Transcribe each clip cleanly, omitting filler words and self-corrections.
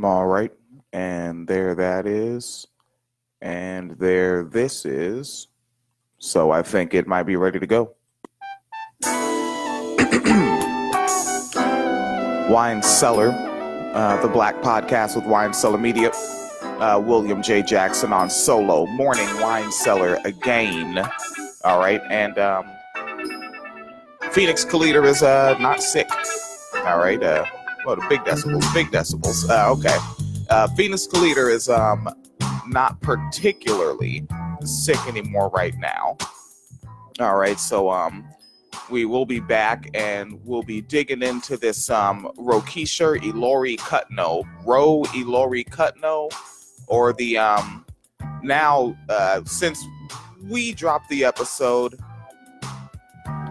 All right. And there that is. And there this is. So I think it might be ready to go. Wine Cellar, the Black Podcast with Wine Cellar Media. William J. Jackson on solo. Morning Wine Cellar again. All right. And Phoenix Calida is not sick. All right. Well, the big decibels. Okay. Phoenix Calida is not particularly sick anymore right now. All right. So we will be back and we'll be digging into this Rokisha Ilori Kutno, or the now since we dropped the episode,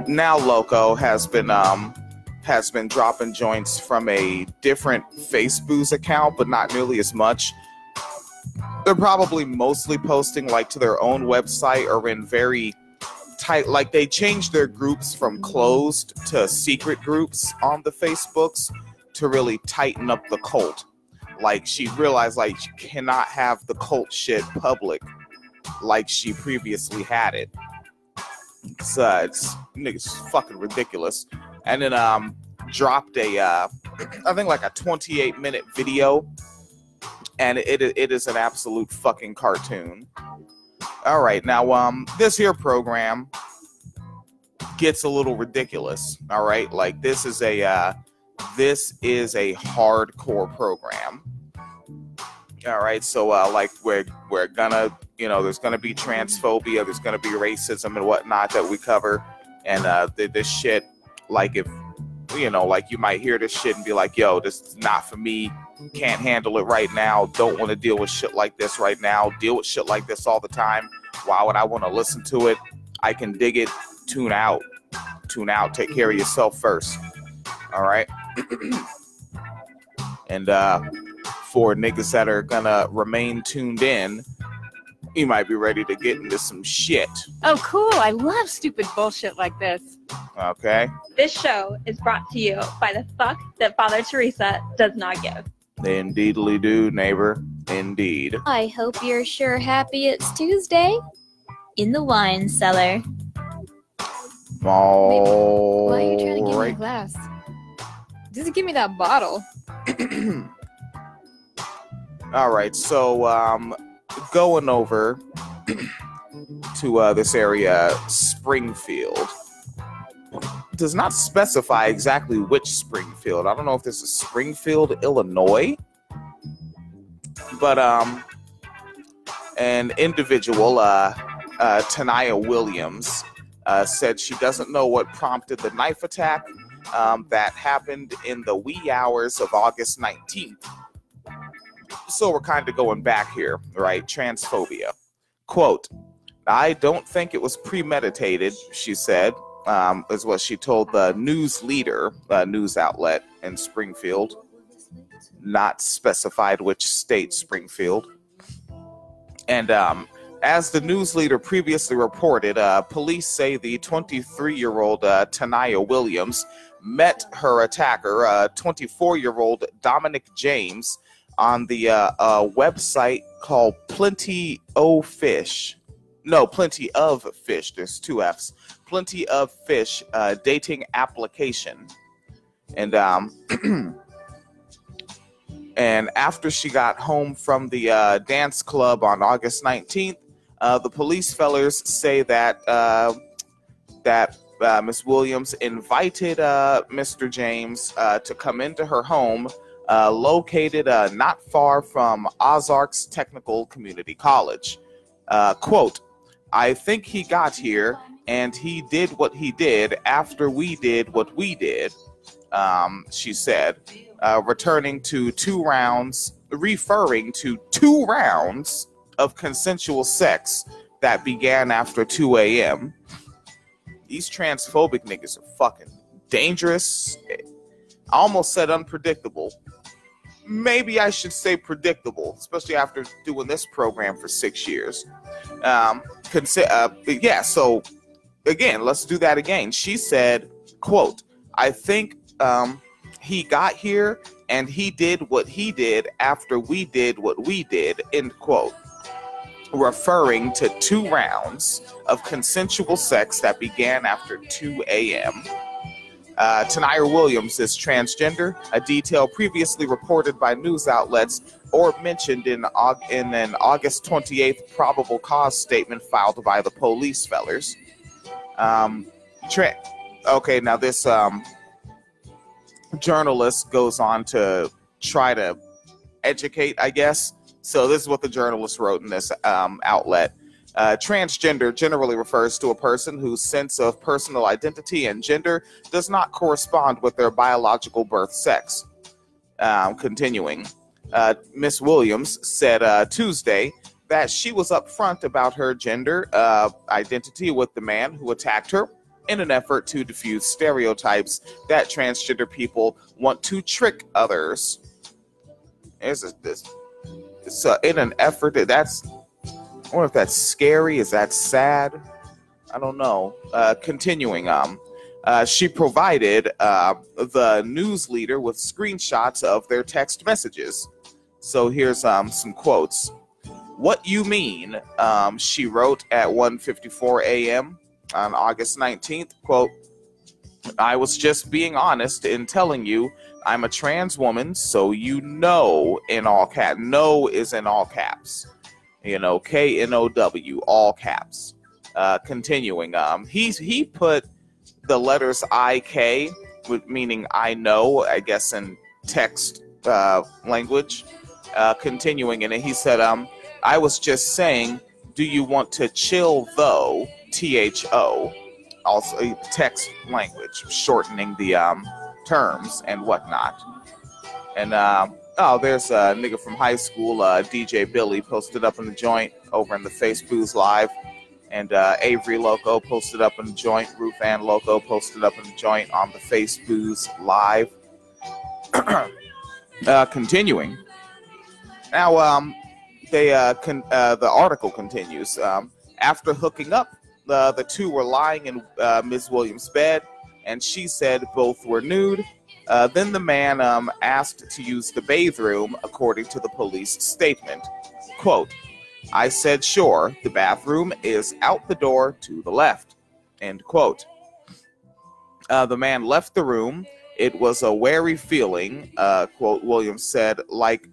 Now Loco has been dropping joints from a different Facebook's account, but not nearly as much. They're probably mostly posting like to their own website or in very tight, like they changed their groups from closed to secret groups on the Facebooks to really tighten up the cult. Like she realized like she cannot have the cult shit public like she previously had it. It's niggas fucking ridiculous. And then dropped a I think like a 28-minute video, and it is an absolute fucking cartoon. All right, now this here program gets a little ridiculous. All right, like this is a hardcore program. All right, so like we're gonna, there's gonna be transphobia, there's gonna be racism and whatnot that we cover, and this shit, like if like you might hear this shit and be like, yo, this is not for me, can't handle it right now, don't want to deal with shit like this right now, deal with shit like this all the time, why would I want to listen to it? I can dig it. Tune out, take care of yourself first. All right. And for niggas that are gonna remain tuned in, you might be ready to get into some shit. Oh, cool. I love stupid bullshit like this. Okay. This show is brought to you by the fuck that Father Teresa does not give. Indeedly do, neighbor. Indeed. I hope you're sure happy it's Tuesday in the wine cellar. All Why are you trying to give me a right. glass? Just give me that bottle. All right, so going over to this area, Springfield. Does not specify exactly which Springfield. I don't know if this is Springfield, Illinois. But an individual, Tanaya Williams, said she doesn't know what prompted the knife attack that happened in the wee hours of August 19th. So we're kind of going back here, right? Transphobia. Quote, I don't think it was premeditated, she said, is what she told the news leader, news outlet in Springfield. Not specified which state Springfield. And as the news leader previously reported, police say the 23-year-old Tanaya Williams met her attacker, 24-year-old Dominic James, on the website called Plenty of Fish. There's two F's. Plenty of Fish dating application. And and after she got home from the dance club on August 19th, the police fellers say that Miss Williams invited Mr. James to come into her home, located not far from Ozarks Technical Community College. Quote, I think he got here and he did what he did after we did what we did, she said, referring to 2 rounds of consensual sex that began after 2 a.m. These transphobic niggas are fucking dangerous. I almost said unpredictable. Maybe I should say predictable, especially after doing this program for 6 years. Yeah, so again, let's do that again. She said, quote, I think he got here and he did what he did after we did what we did, end quote. Referring to 2 rounds of consensual sex that began after 2 a.m. Tanaya Williams is transgender, a detail previously reported by news outlets or mentioned in an August 28th probable cause statement filed by the police fellers. Okay, now this journalist goes on to try to educate, I guess. So this is what the journalist wrote in this outlet. Transgender generally refers to a person whose sense of personal identity and gender does not correspond with their biological birth sex. Continuing, Miss Williams said Tuesday that she was upfront about her gender identity with the man who attacked her in an effort to diffuse stereotypes that transgender people want to trick others. So in an effort that's, I wonder if that's scary. Is that sad? I don't know. Continuing, she provided the news leader with screenshots of their text messages. So here's some quotes. "What you mean?" She wrote at 1:54 a.m. on August 19th. Quote, "I was just being honest in telling you I'm a trans woman, so you know," in all caps. No is in all caps. You know, KNOW, all caps. Continuing, he put the letters IK, meaning I know, I guess in text language. Continuing, and he said, "I was just saying, do you want to chill though?" THO, also text language, shortening the terms and whatnot. And oh, there's a nigga from high school, DJ Billy, posted up in the joint over in the Facebook's live, and Avery Loco posted up in the joint. Ruth Ann Loco posted up in the joint on the Facebook's live. Continuing. Now, the article continues. After hooking up, the 2 were lying in Ms. Williams' bed, and she said both were nude. Then the man asked to use the bathroom, according to the police statement. Quote, "I said sure, the bathroom is out the door to the left," end quote. The man left the room. "It was a wary feeling," quote, Williams said, like,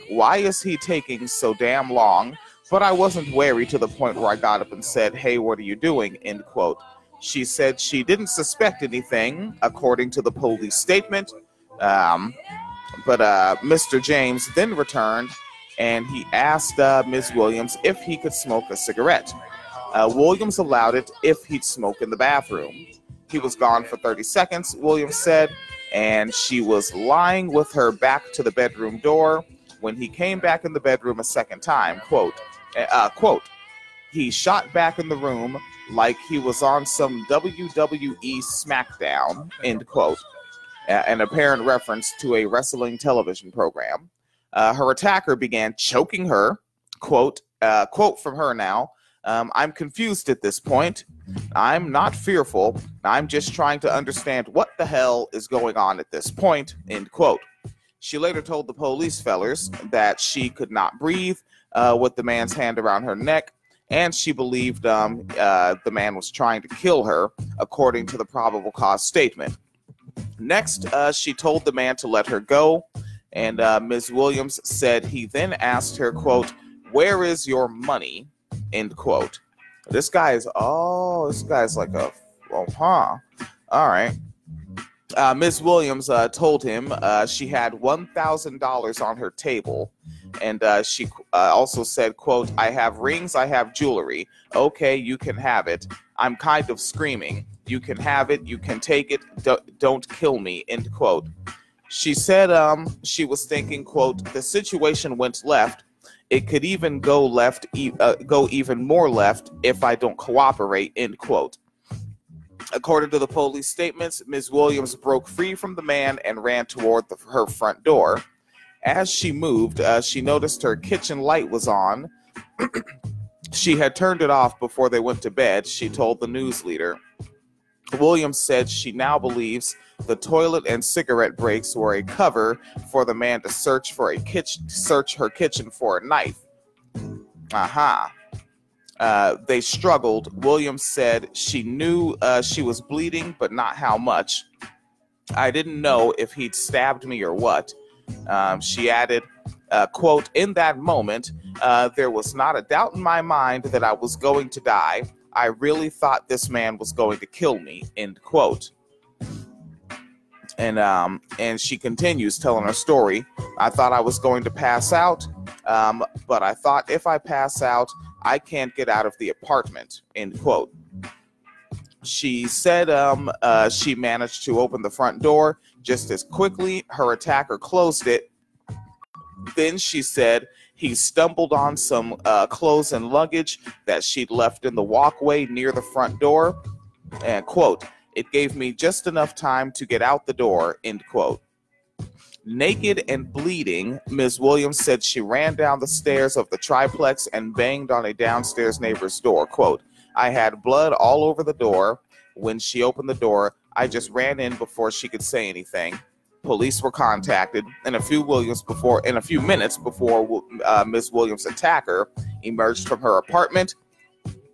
"why is he taking so damn long? But I wasn't wary to the point where I got up and said, hey, what are you doing?" End quote. She said she didn't suspect anything, according to the police statement. But Mr. James then returned, and he asked Ms. Williams if he could smoke a cigarette. Williams allowed it if he'd smoke in the bathroom. He was gone for 30 seconds, Williams said, and she was lying with her back to the bedroom door when he came back in the bedroom a second time. Quote, "He shot back in the room like he was on some WWE SmackDown," end quote, an apparent reference to a wrestling television program. Her attacker began choking her. Quote from her now, "I'm confused at this point. I'm not fearful. I'm just trying to understand what the hell is going on at this point," end quote. She later told the police fellers that she could not breathe with the man's hand around her neck, and she believed the man was trying to kill her, according to the probable cause statement. Next, she told the man to let her go, and Ms. Williams said he then asked her, quote, "Where is your money?" end quote. This guy's like a, all right. Ms. Williams told him she had $1,000 on her table, and she also said, quote, "I have rings, I have jewelry. Okay, you can have it. I'm kind of screaming. You can have it, you can take it, don't kill me," end quote. She said she was thinking, quote, "The situation went left. It could even go left, go even more left if I don't cooperate," end quote. According to the police statements, Ms. Williams broke free from the man and ran toward her front door. As she moved, she noticed her kitchen light was on. She had turned it off before they went to bed, she told the news leader. Williams said she now believes the toilet and cigarette breaks were a cover for the man to search her kitchen for a knife. They struggled. Williams said she knew she was bleeding, but not how much. I didn't know if he'd stabbed me or what. She added, quote, in that moment, there was not a doubt in my mind that I was going to die. I really thought this man was going to kill me, end quote. And she continues telling her story. I thought I was going to pass out, but I thought if I pass out, I can't get out of the apartment, end quote. She said she managed to open the front door just as quickly her attacker closed it. Then she said he stumbled on some clothes and luggage that she'd left in the walkway near the front door, and quote, it gave me just enough time to get out the door, end quote. Naked and bleeding, Ms. Williams said she ran down the stairs of the triplex and banged on a downstairs neighbor's door. Quote, I had blood all over the door. When she opened the door, I just ran in before she could say anything. Police were contacted, and a few minutes before Ms. Williams' attacker emerged from her apartment.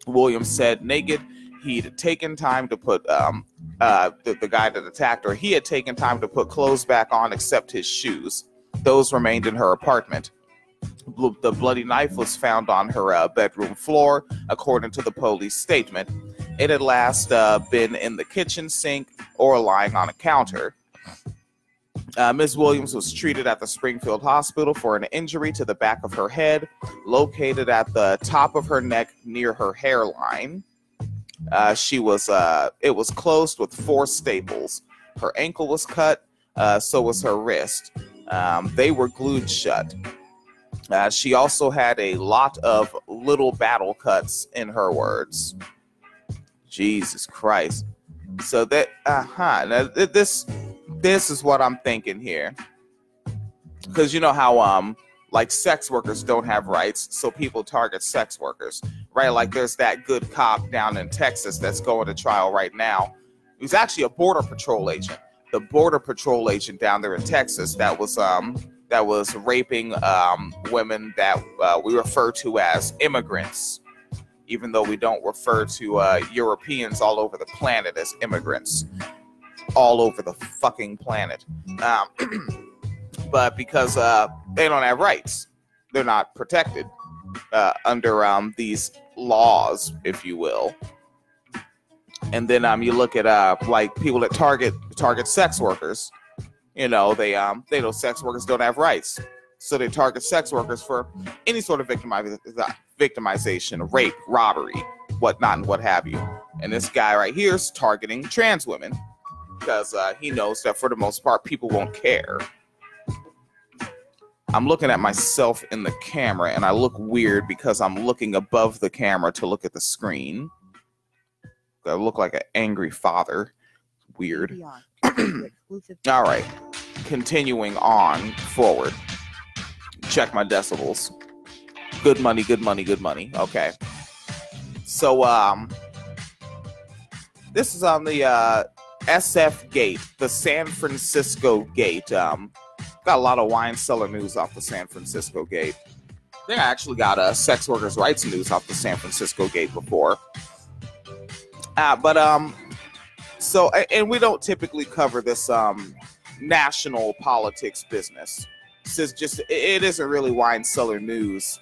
Williams said naked, he'd taken time to put the guy that attacked her. He had taken time to put clothes back on except his shoes. Those remained in her apartment. The bloody knife was found on her bedroom floor, according to the police statement. It had last been in the kitchen sink or lying on a counter. Ms. Williams was treated at the Springfield Hospital for an injury to the back of her head, located at the top of her neck near her hairline. It was closed with 4 staples. Her ankle was cut, so was her wrist. They were glued shut. She also had a lot of little battle cuts, in her words. Jesus Christ. So that, now this is what I'm thinking here. Because you know how, like, sex workers don't have rights, so people target sex workers, right? Like, there's that good cop down in Texas that's going to trial right now. He was actually a Border Patrol agent. The Border Patrol agent down there in Texas that was raping women that we refer to as immigrants, even though we don't refer to Europeans all over the planet as immigrants. All over the fucking planet. But because they don't have rights, they're not protected under these laws, if you will. And then you look at like people that target sex workers. You know, they know sex workers don't have rights, so they target sex workers for any sort of victimization, rape, robbery, whatnot, and what have you. And this guy right here is targeting trans women because he knows that for the most part people won't care. I'm looking at myself in the camera, and I look weird because I'm looking above the camera to look at the screen. I look like an angry father. Weird. All right. Continuing on forward. Check my decibels. Good money, good money, good money. Okay. So, this is on the SF Gate, the San Francisco Gate. Got a lot of wine cellar news off the San Francisco Gate. They actually got sex workers' rights news off the San Francisco Gate before. So, and we don't typically cover this national politics business. It isn't really wine cellar news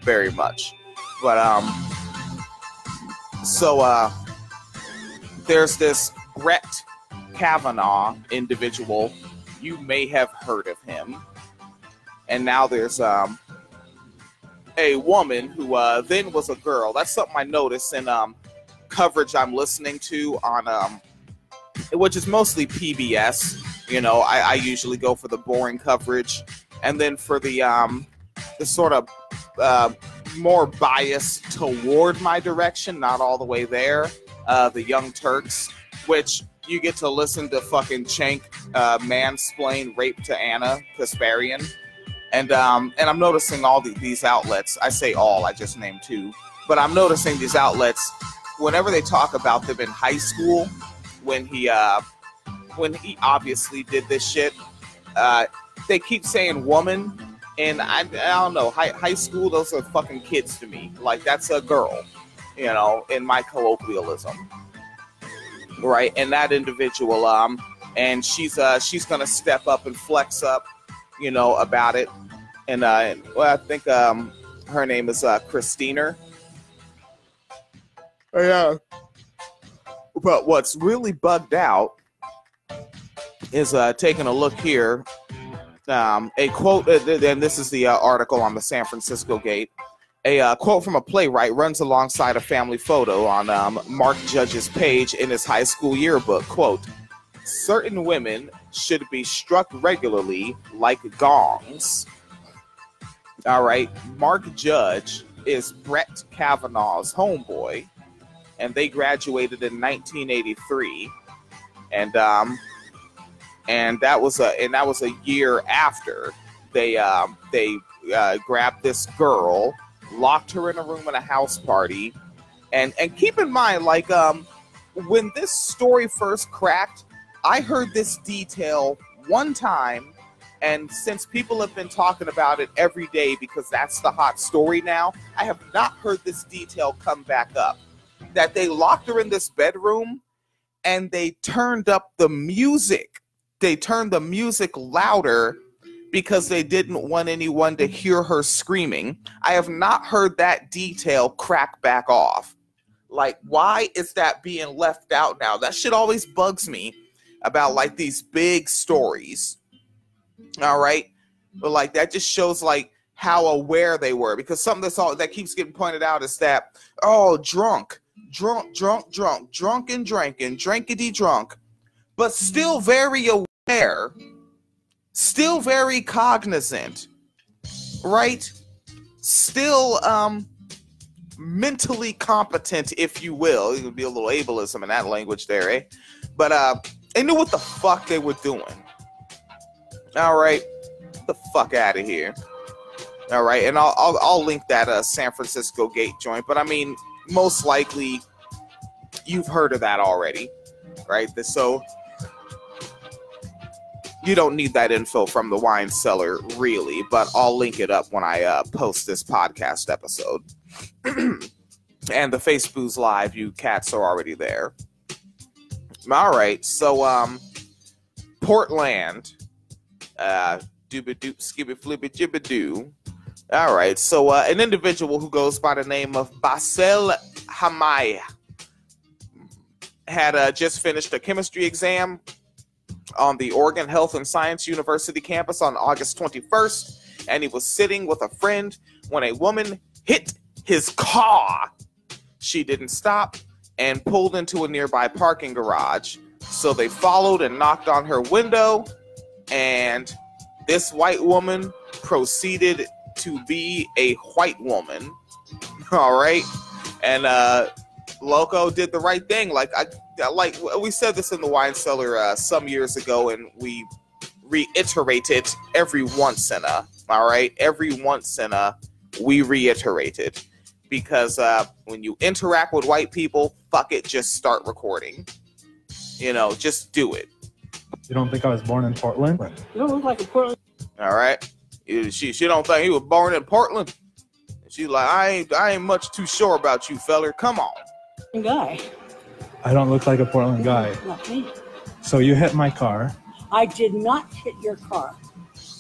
very much. But, there's this Brett Kavanaugh individual. You may have heard of him. And now there's a woman who then was a girl. That's something I noticed in coverage I'm listening to on which is mostly PBS. You know, I usually go for the boring coverage, and then for the sort of more bias toward my direction, not all the way there, the Young Turks, which you get to listen to fucking Cenk mansplain rape to Anna Kasparian. And I'm noticing all these outlets. I say all, I just named 2. But I'm noticing these outlets whenever they talk about them in high school, when he obviously did this shit, they keep saying woman, and I don't know, high school, those are fucking kids to me. Like, that's a girl, you know, in my colloquialism, right? And that individual, and she's gonna step up and flex up, you know, about it. And well, I think her name is Christina. Yeah. But what's really bugged out is taking a look here. A quote, and this is the article on the San Francisco Gate. A quote from a playwright runs alongside a family photo on Mark Judge's page in his high school yearbook. Quote, certain women should be struck regularly like gongs. All right. Mark Judge is Brett Kavanaugh's homeboy, and they graduated in 1983. And that was a year after they grabbed this girl, locked her in a room at a house party, and keep in mind, like, when this story first cracked, I heard this detail one time, and since people have been talking about it every day because that's the hot story now, I have not heard this detail come back up. That they locked her in this bedroom and they turned up the music. They turned the music louder because they didn't want anyone to hear her screaming. I have not heard that detail crack back off. Like, why is that being left out now? That shit always bugs me about, like, these big stories. All right? But, like, that just shows, like, how aware they were. Because something that keeps getting pointed out is that, oh, drunk and drinking, drankety drunk. But still very aware. Still very cognizant. Right? Still, mentally competent, if you will. It would be a little ableism in that language there, eh? But they knew what the fuck they were doing. All right, get the fuck out of here. All right, and I'll link that San Francisco Gate joint. But I mean, most likely you've heard of that already, right? So you don't need that info from the wine cellar, really. But I'll link it up when I post this podcast episode. And the Facebook's live, you cats are already there. All right, so Portland, dooba-doop, skibby-flibby-jibba-doo. All right, so an individual who goes by the name of Basel Hamaya had just finished a chemistry exam on the Oregon Health and Science University campus on August 21st, and he was sitting with a friend when a woman hit his car. She didn't stop and pulled into a nearby parking garage. So they followed and knocked on her window, and this white woman proceeded to be a white woman. All right. And Loco did the right thing. Like we said this in the wine cellar some years ago, and we reiterated every once in a, all right, every once in a, we reiterated. Because when you interact with white people, fuck it, just start recording. You know, just do it. You don't think I was born in Portland? You don't look like a Portland. All right. She don't think he was born in Portland. She's like, I ain't much too sure about you, feller. Come on. Guy. I don't look like a Portland guy. Not me. So you hit my car. I did not hit your car.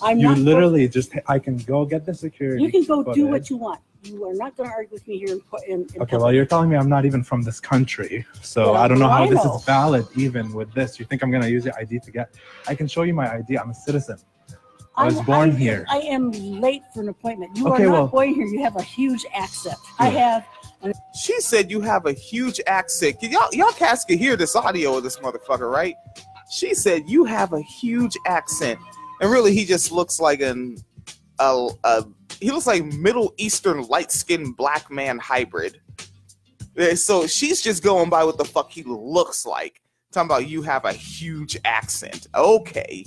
You literally just, I can go get the security. You can go do what you want. You are not going to argue with me here in okay, well, you're telling me I'm not even from this country. So I don't know how this is valid even with this. You think I'm going to use your ID to get... I can show you my ID. I'm a citizen. I was born here. I am late for an appointment. You are not born here. You have a huge accent. Yeah. I have... She said you have a huge accent. Y'all cats can hear this audio of this motherfucker, right? She said you have a huge accent. And really, he just looks like he looks like Middle Eastern light-skinned black man hybrid. So she's just going by what the fuck he looks like. Talking about you have a huge accent. Okay.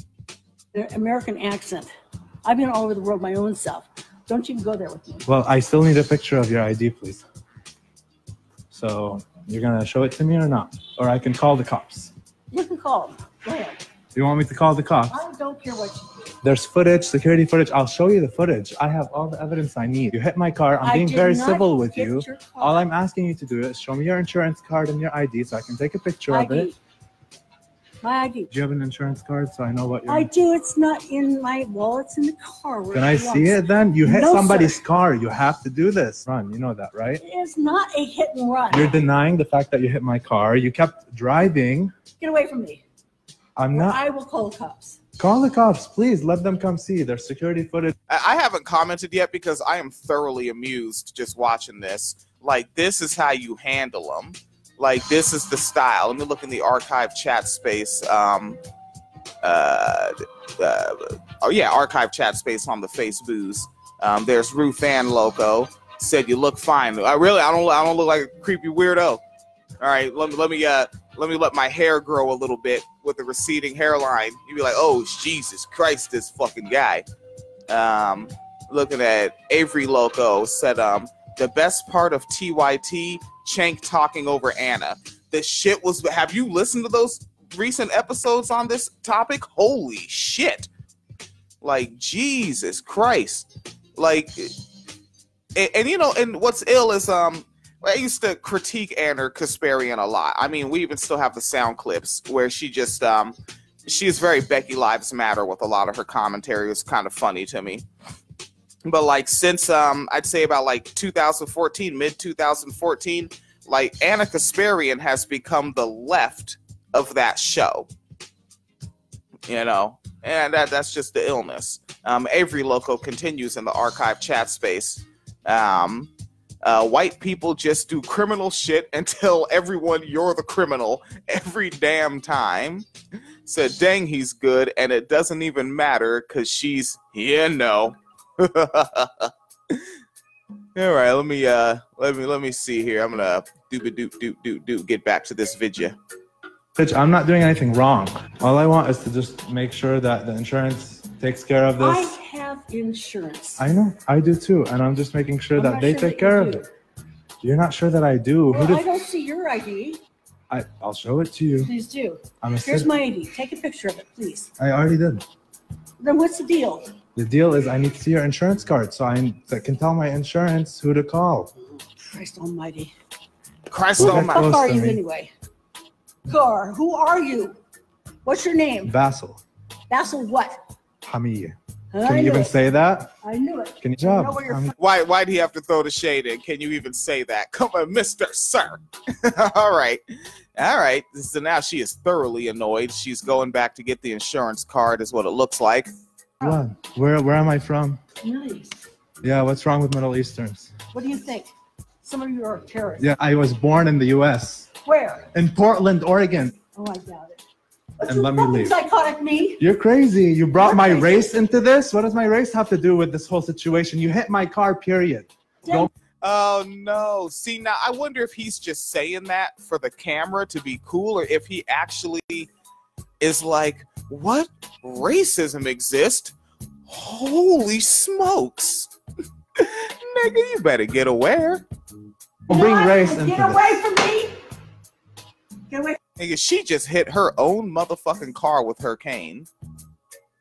American accent. I've been all over the world my own self. Don't you go there with me. Well, I still need a picture of your ID, please. So You're gonna show it to me or not? Or I can call the cops. You can call them. Go ahead. You want me to call the cops? I don't care what you do. There's footage, security footage. I'll show you the footage. I have all the evidence I need. You hit my car. I'm being very civil with you. All I'm asking you to do is show me your insurance card and your ID so I can take a picture of it. My ID. Do you have an insurance card so I know what you're... I do. It's not in my wallet. It's in the car. Can I see it then? You hit somebody's car. You have to do this. Run. You know that, right? It is not a hit and run. You're denying the fact that you hit my car. You kept driving. Get away from me. I'm not... I will call the cops. Call the cops, please. Let them come see. There's security footage. I haven't commented yet because I am thoroughly amused just watching this. Like, this is how you handle them. Like, this is the style. Let me look in the archive chat space. Oh, yeah, archive chat space on the Facebook. There's Rufan Loco. Said you look fine. I don't look like a creepy weirdo. All right, let me let my hair grow a little bit with a receding hairline. You'd be like, oh, Jesus Christ, this fucking guy. Looking at Avery Loco said, the best part of TYT, Chank talking over Anna. The shit was, have you listened to those recent episodes on this topic? Holy shit. Like, Jesus Christ. Like, and you know, and what's ill is, I used to critique Anna Kasparian a lot. I mean, we even still have the sound clips where she just, she is very Becky Lives Matter with a lot of her commentary. It's kind of funny to me. But like since I'd say about like 2014, mid 2014, like Anna Kasparian has become the left of that show. You know, and that's just the illness. Avery Loco continues in the archive chat space. White people just do criminal shit and tell everyone you're the criminal every damn time. Said, dang, he's good, and it doesn't even matter because she's, yeah, no. All right, let me see here. I'm gonna get back to this video. Bitch, I'm not doing anything wrong. All I want is to just make sure that the insurance takes care of this. I have insurance. I know, I do too, and I'm just making sure that they take care of it. You're not sure that I do. Well, I don't see your ID. I'll show it to you. Please do. Here's my ID. Take a picture of it, please. I already did. Then what's the deal? The deal is I need to see your insurance card so I can tell my insurance who to call. Christ almighty. Christ almighty. How far are you anyway? Gar, who are you? What's your name? Basil. Basil what? Hamid. Can you even say that? I knew it. Can you job? Why do you have to throw the shade in? Can you even say that? Come on, Mr. Sir. All right. So now she is thoroughly annoyed. She's going back to get the insurance card is what it looks like. What? Where am I from? Middle East. Yeah, what's wrong with Middle Easterns? What do you think? Some of you are terrorists. Yeah, I was born in the U.S. Where? In Portland, Oregon. Oh, I doubt it. And let me leave. Psychotic me. You're crazy. You brought my race into this? What does my race have to do with this whole situation? You hit my car, period. Oh, no. See, now, I wonder if he's just saying that for the camera to be cool or if he actually is like, what? Racism exists? Holy smokes. Nigga, you better get aware. Bring race into this. Get away from me. Get away. Nigga, she just hit her own motherfucking car with her cane.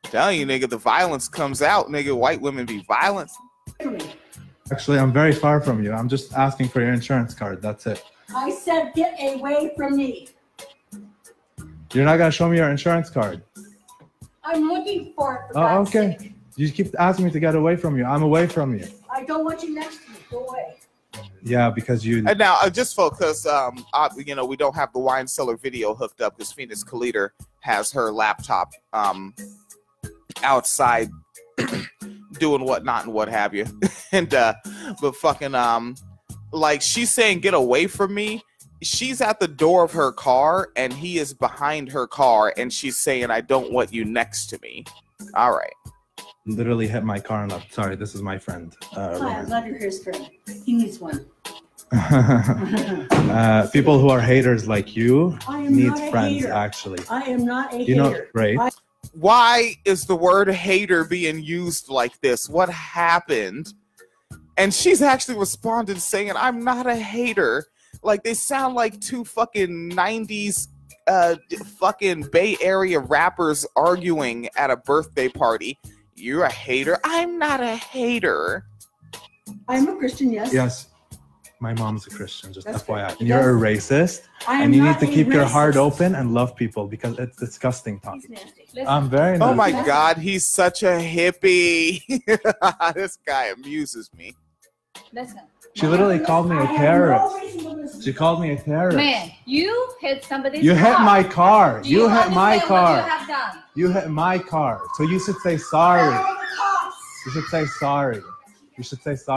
Telling you, nigga, the violence comes out. Nigga, white women be violent. Actually, I'm very far from you. I'm just asking for your insurance card. That's it. I said get away from me. You're not going to show me your insurance card. I'm looking for it. Oh, okay. Sake. You keep asking me to get away from you. I'm away from you. I don't want you next to me. Go away. Yeah, because you... And now, just focus, you know, we don't have the wine cellar video hooked up because Phoenix Kaliter has her laptop outside doing whatnot and what have you. And, but fucking, like, she's saying, get away from me. She's at the door of her car, and he is behind her car, and she's saying, I don't want you next to me. All right. Literally hit my car and left. Sorry, this is my friend. I'm glad you're his friend. He needs one. People who are haters like you need friends, hater. Actually. I am not a hater. You know, right? Why is the word hater being used like this? What happened? And she's actually responded saying, I'm not a hater. Like they sound like two fucking 90s fucking Bay Area rappers arguing at a birthday party. You're a hater. I'm not a hater. I'm a Christian, yes. Yes. My mom's a Christian, just That's FYI. good. And you're a racist, and you need to keep your heart open and love people because it's disgusting talking. I'm very Oh nasty. my God, he's such a hippie. This guy amuses me. Listen. She literally called me a terrorist. She called me a terrorist. Man, you hit somebody's You hit car. my car. Do You hit my understand what car. you have done? You hit my car. So you should say sorry. You should say sorry. You should say sorry.